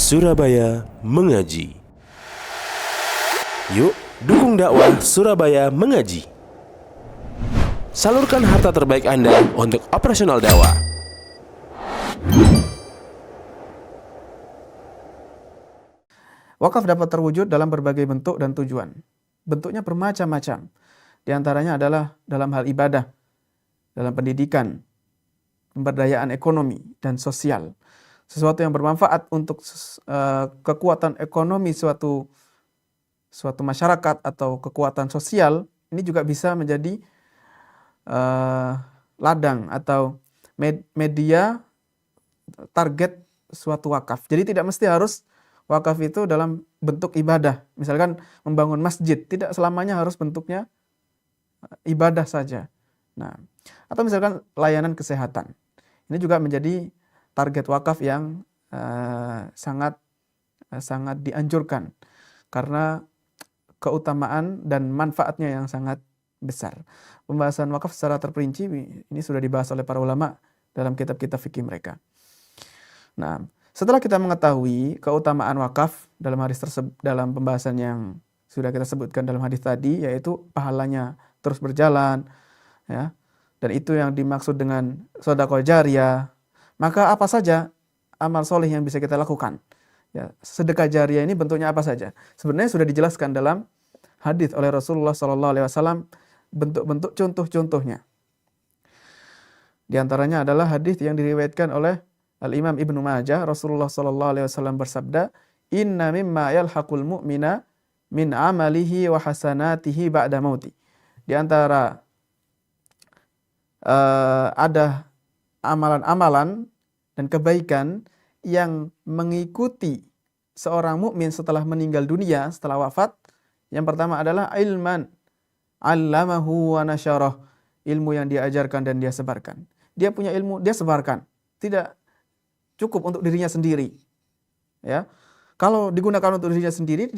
Surabaya Mengaji. Yuk, dukung dakwah Surabaya Mengaji. Salurkan harta terbaik Anda untuk operasional dakwah. Wakaf dapat terwujud dalam berbagai bentuk dan tujuan. Bentuknya bermacam-macam. Di antaranya adalah dalam hal ibadah, dalam pendidikan, pemberdayaan ekonomi dan sosial. Sesuatu yang bermanfaat untuk kekuatan ekonomi suatu masyarakat atau kekuatan sosial, ini juga bisa menjadi ladang atau media target suatu wakaf. Jadi tidak mesti harus wakaf itu dalam bentuk ibadah. Misalkan membangun masjid, tidak selamanya harus bentuknya ibadah saja. Nah, atau misalkan layanan kesehatan. Ini juga menjadi target wakaf yang sangat dianjurkan karena keutamaan dan manfaatnya yang sangat besar. Pembahasan wakaf secara terperinci ini sudah dibahas oleh para ulama dalam kitab-kitab fikih mereka. Nah, setelah kita mengetahui keutamaan wakaf dalam hadis dalam pembahasan yang sudah kita sebutkan dalam hadis tadi, yaitu pahalanya terus berjalan, ya, dan itu yang dimaksud dengan sedekah jariyah, maka apa saja amal soleh yang bisa kita lakukan? Ya, sedekah jariyah ini bentuknya apa saja? Sebenarnya sudah dijelaskan dalam hadis oleh Rasulullah SAW bentuk-bentuk contoh-contohnya. Di antaranya adalah hadis yang diriwayatkan oleh Al-Imam Ibnu Majah. Rasulullah SAW bersabda, "Inna mimma yalhaqul mu'mina min amalihi wa hasanatihi ba'da mauti." Di antara ada amalan-amalan dan kebaikan yang mengikuti seorang mukmin setelah meninggal dunia, setelah wafat. Yang pertama adalah ilman 'allamahu wa nasyarah, ilmu yang dia ajarkan dan dia sebarkan. Dia punya ilmu, dia sebarkan. Tidak cukup untuk dirinya sendiri. Ya. Kalau digunakan untuk dirinya sendiri,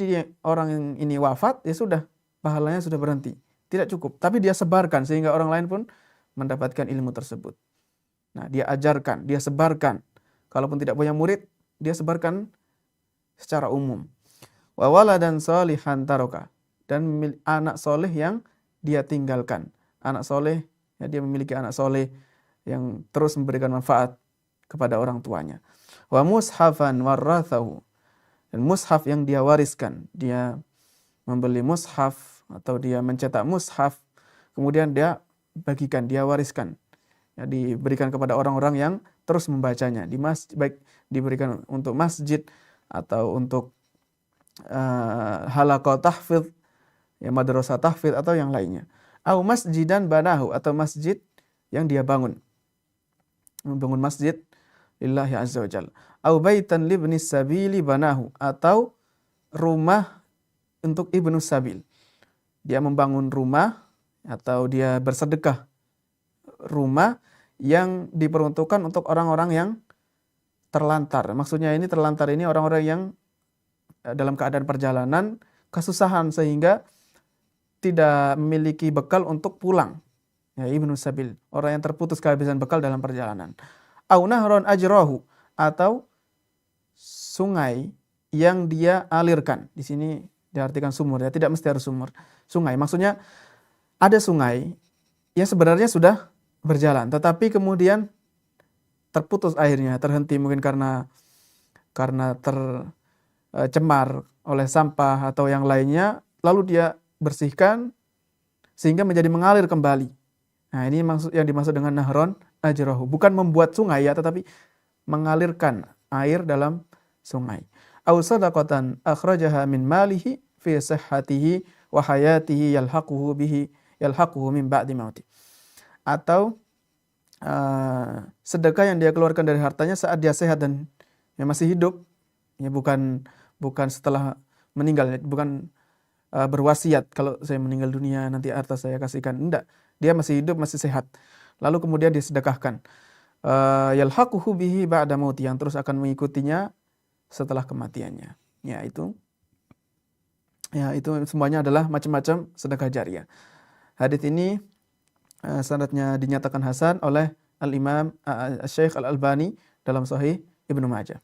orang yang ini wafat, ya sudah, pahalanya sudah berhenti. Tidak cukup, tapi dia sebarkan sehingga orang lain pun mendapatkan ilmu tersebut. Nah, dia ajarkan, dia sebarkan. Kalaupun tidak punya murid, dia sebarkan secara umum. Wa waladan shalihan taraka, dan anak soleh yang dia tinggalkan. Anak soleh, ya, dia memiliki anak soleh yang terus memberikan manfaat kepada orang tuanya. Wa mushafan warathahu, dan mushaf yang dia wariskan. Dia membeli mushaf atau dia mencetak mushaf, kemudian dia bagikan, dia wariskan. Ya, diberikan kepada orang-orang yang terus membacanya. Baik diberikan untuk masjid atau untuk halaqah tahfidz, ya, madrasah tahfidz atau yang lainnya. Au masjidan banahu, atau masjid yang dia bangun. Membangun masjid lillahi azza wa jalla. Au baitan libnis sabili banahu, atau rumah untuk ibnu sabil. Dia membangun rumah atau dia bersedekah rumah yang diperuntukkan untuk orang-orang yang terlantar. Maksudnya ini terlantar ini orang-orang yang dalam keadaan perjalanan kesusahan sehingga tidak memiliki bekal untuk pulang. Ya, ibnu sabil, orang yang terputus kehabisan bekal dalam perjalanan. Au nahron ajrahu, atau sungai yang dia alirkan. Di sini diartikan sumur, ya, tidak mesti harus sumur. Sungai, maksudnya ada sungai yang sebenarnya sudah berjalan, tetapi kemudian terputus airnya, terhenti mungkin karena tercemar oleh sampah atau yang lainnya, lalu dia bersihkan sehingga menjadi mengalir kembali. Nah, ini yang dimaksud dengan nahron ajrahu, bukan membuat sungai, ya, tetapi mengalirkan air dalam sungai. Au sadaqatan akhrajaha min malihi fi sihhatihi wa hayatihi yalhaquhu min ba'di mauti. Atau sedekah yang dia keluarkan dari hartanya saat dia sehat dan yang masih hidup, ya, bukan setelah meninggal, bukan berwasiat kalau saya meninggal dunia nanti harta saya kasihkan. Tidak, dia masih hidup, masih sehat, lalu kemudian disedekahkan. Yalhaquhu bihi ba'da mauti, yang terus akan mengikutinya setelah kematiannya. Ya, itu semuanya adalah macam-macam sedekah jariyah. Hadis ini sanadnya dinyatakan hasan oleh Al-Imam Syekh Al-Albani dalam Sahih Ibnu Majah.